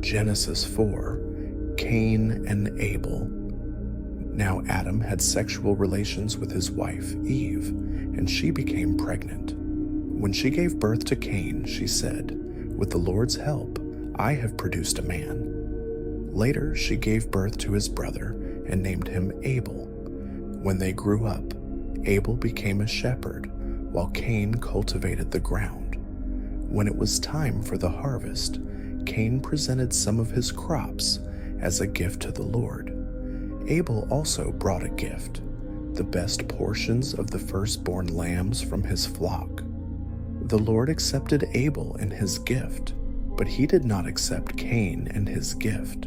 Genesis 4, Cain and Abel. Now Adam had sexual relations with his wife, Eve, and she became pregnant. When she gave birth to Cain, she said, "With the Lord's help, I have produced a man." Later, she gave birth to his brother and named him Abel. When they grew up, Abel became a shepherd, while Cain cultivated the ground. When it was time for the harvest, Cain presented some of his crops as a gift to the Lord. Abel also brought a gift, the best portions of the firstborn lambs from his flock. The Lord accepted Abel and his gift, but he did not accept Cain and his gift.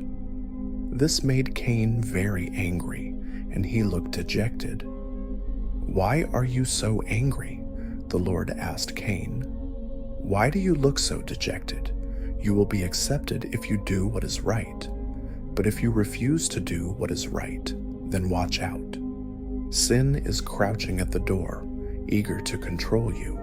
This made Cain very angry, and he looked dejected. "Why are you so angry?" the Lord asked Cain. "Why do you look so dejected? You will be accepted if you do what is right. But if you refuse to do what is right, then watch out. Sin is crouching at the door, eager to control you.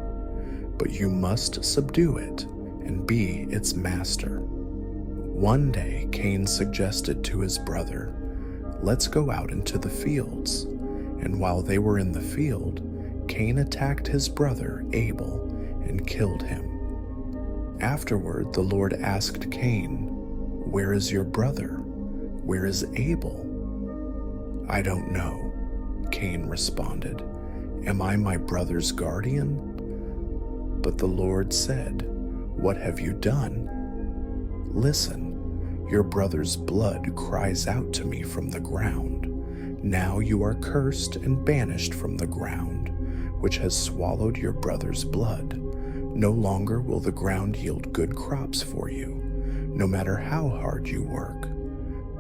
But you must subdue it and be its master." One day, Cain suggested to his brother, "Let's go out into the fields." And while they were in the field, Cain attacked his brother Abel and killed him. Afterward, the Lord asked Cain, "Where is your brother? Where is Abel?" "I don't know," Cain responded. "Am I my brother's guardian?" But the Lord said, "What have you done?" "Listen, your brother's blood cries out to me from the ground. Now you are cursed and banished from the ground, which has swallowed your brother's blood. No longer will the ground yield good crops for you, no matter how hard you work.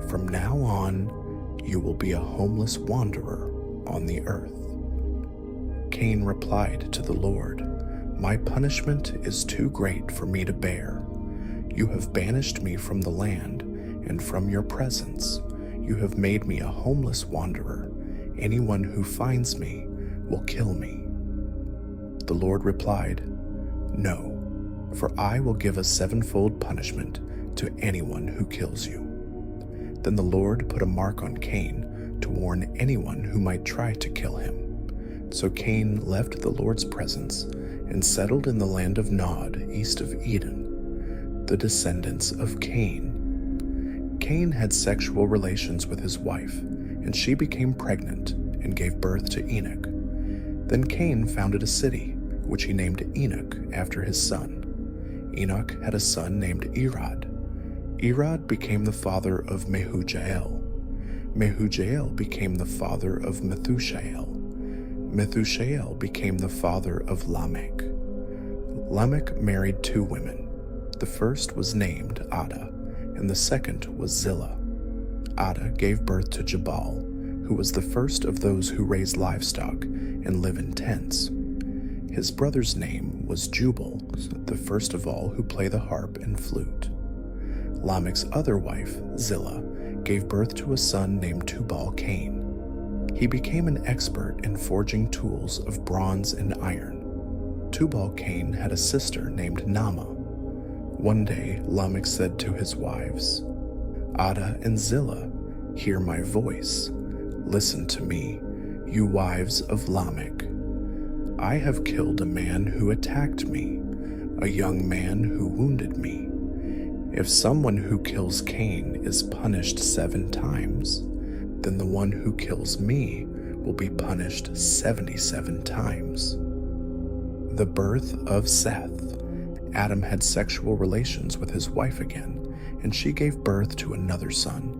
From now on, you will be a homeless wanderer on the earth." Cain replied to the Lord, "My punishment is too great for me to bear. You have banished me from the land and from your presence. You have made me a homeless wanderer. Anyone who finds me will kill me." The Lord replied, "No, for I will give a sevenfold punishment to anyone who kills you." Then the Lord put a mark on Cain to warn anyone who might try to kill him. So Cain left the Lord's presence and settled in the land of Nod, east of Eden. The descendants of Cain. Cain had sexual relations with his wife, and she became pregnant and gave birth to Enoch. Then Cain founded a city, which he named Enoch after his son. Enoch had a son named Irad. Irad became the father of Mehujael. Mehujael became the father of Methushael. Methushael became the father of Lamech. Lamech married two women. The first was named Ada, and the second was Zillah. Ada gave birth to Jabal, who was the first of those who raise livestock and live in tents. His brother's name was Jubal, the first of all who play the harp and flute. Lamech's other wife, Zillah, gave birth to a son named Tubal-Cain. He became an expert in forging tools of bronze and iron. Tubal-Cain had a sister named Naamah. One day, Lamech said to his wives, "Ada and Zillah, hear my voice. Listen to me, you wives of Lamech. I have killed a man who attacked me, a young man who wounded me. If someone who kills Cain is punished 7 times, then the one who kills me will be punished 77 times." The birth of Seth. Adam had sexual relations with his wife again, and she gave birth to another son.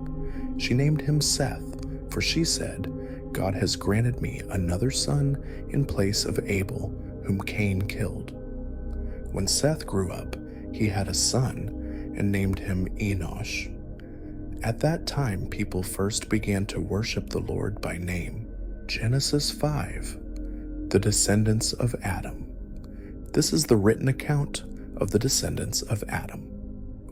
She named him Seth, for she said, "God has granted me another son in place of Abel, whom Cain killed." When Seth grew up, he had a son and named him Enosh. At that time, people first began to worship the Lord by name. Genesis 5. The descendants of Adam. This is the written account of the descendants of Adam.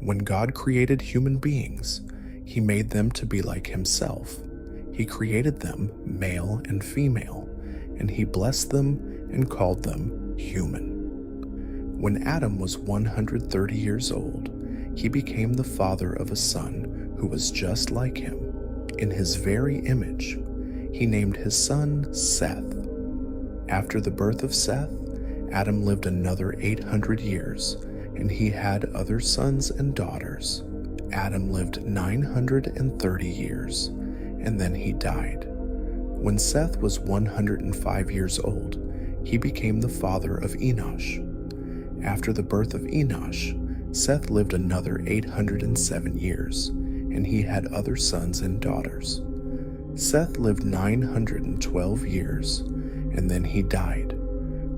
When God created human beings, he made them to be like himself. He created them male and female, and he blessed them and called them human. When Adam was 130 years old, he became the father of a son who was just like him, in his very image. He named his son Seth. After the birth of Seth, Adam lived another 800 years, and he had other sons and daughters. Adam lived 930 years, and then he died. When Seth was 105 years old, he became the father of Enosh. After the birth of Enosh, Seth lived another 807 years, and he had other sons and daughters. Seth lived 912 years, and then he died.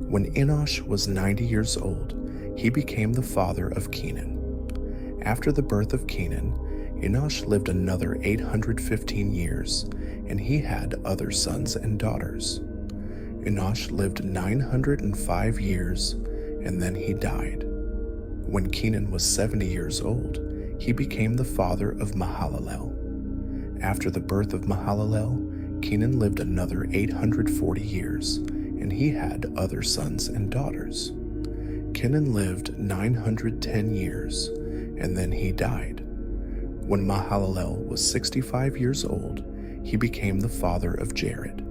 When Enosh was 90 years old, he became the father of Kenan. After the birth of Kenan, Enosh lived another 815 years, and he had other sons and daughters. Enosh lived 905 years, and then he died. When Kenan was 70 years old, he became the father of Mahalalel. After the birth of Mahalalel, Kenan lived another 840 years, and he had other sons and daughters. Kenan lived 910 years, and then he died. When Mahalalel was 65 years old, he became the father of Jared.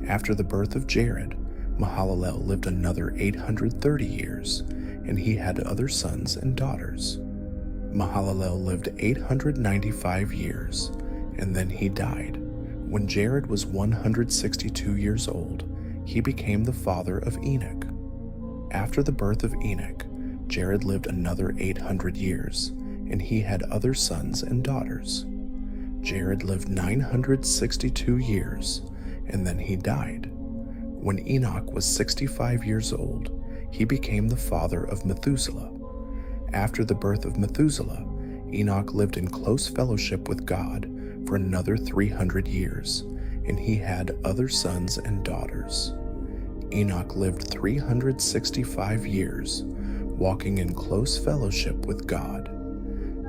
After the birth of Jared, Mahalalel lived another 830 years, and he had other sons and daughters. Mahalalel lived 895 years, and then he died. When Jared was 162 years old, he became the father of Enoch. After the birth of Enoch, Jared lived another 800 years, and he had other sons and daughters. Jared lived 962 years, and then he died. When Enoch was 65 years old, he became the father of Methuselah. After the birth of Methuselah, Enoch lived in close fellowship with God for another 300 years, and he had other sons and daughters. Enoch lived 365 years, walking in close fellowship with God.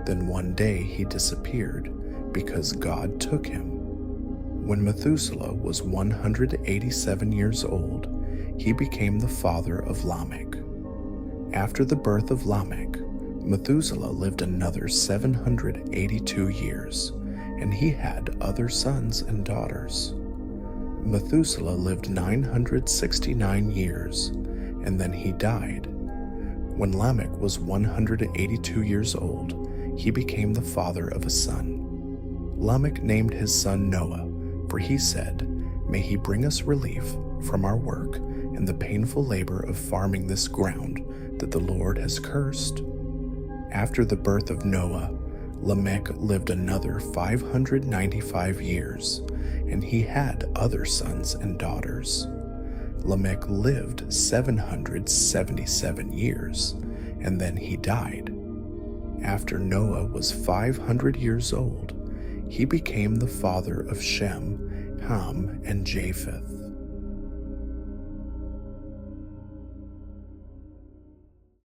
Then one day he disappeared because God took him. When Methuselah was 187 years old, he became the father of Lamech. After the birth of Lamech, Methuselah lived another 782 years, and he had other sons and daughters. Methuselah lived 969 years, and then he died. When Lamech was 182 years old, he became the father of a son. Lamech named his son Noah, for he said, "May he bring us relief from our work and the painful labor of farming this ground that the Lord has cursed." After the birth of Noah, Lamech lived another 595 years, and he had other sons and daughters. Lamech lived 777 years, and then he died. After Noah was 500 years old, he became the father of Shem, Ham, and Japheth.